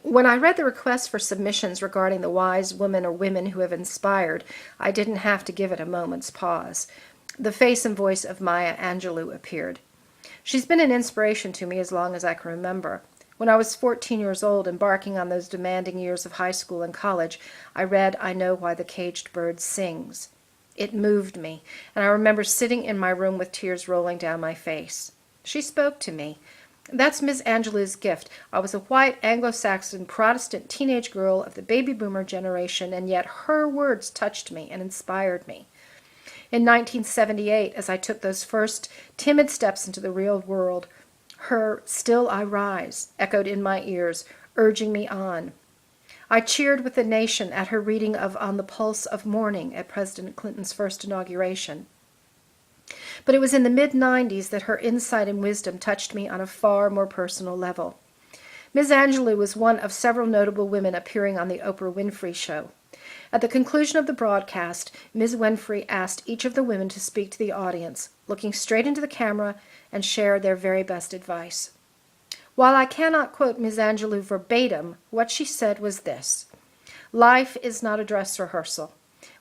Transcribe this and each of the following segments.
When I read the request for submissions regarding the wise woman or women who have inspired, I didn't have to give it a moment's pause. The face and voice of Maya Angelou appeared. She's been an inspiration to me as long as I can remember. When I was 14 years old, embarking on those demanding years of high school and college, I read I Know Why the Caged Bird Sings. It moved me, and I remember sitting in my room with tears rolling down my face. She spoke to me. That's Miss Angelou's gift. I was a white, Anglo-Saxon, Protestant teenage girl of the baby boomer generation, and yet her words touched me and inspired me. In 1978, as I took those first timid steps into the real world, her "Still I Rise" echoed in my ears, urging me on. I cheered with the nation at her reading of On the Pulse of Morning at President Clinton's first inauguration. But it was in the mid-90s that her insight and wisdom touched me on a far more personal level. Ms. Angelou was one of several notable women appearing on the Oprah Winfrey Show. At the conclusion of the broadcast, Ms. Winfrey asked each of the women to speak to the audience, looking straight into the camera, and share their very best advice. While I cannot quote Ms. Angelou verbatim, what she said was this: "Life is not a dress rehearsal.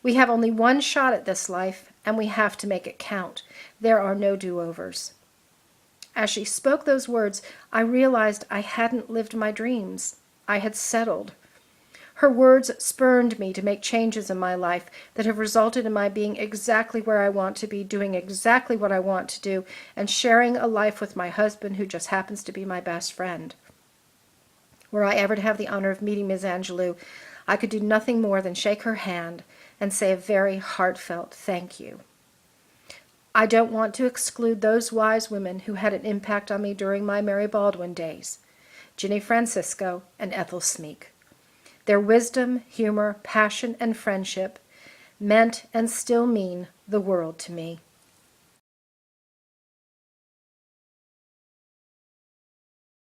We have only one shot at this life, and we have to make it count. There are no do-overs." As she spoke those words, I realized I hadn't lived my dreams. I had settled. Her words spurred me to make changes in my life that have resulted in my being exactly where I want to be, doing exactly what I want to do, and sharing a life with my husband, who just happens to be my best friend. Were I ever to have the honor of meeting Ms. Angelou, I could do nothing more than shake her hand and say a very heartfelt thank you. I don't want to exclude those wise women who had an impact on me during my Mary Baldwin days, Ginny Francisco and Ethel Smeek. Their wisdom, humor, passion, and friendship meant and still mean the world to me.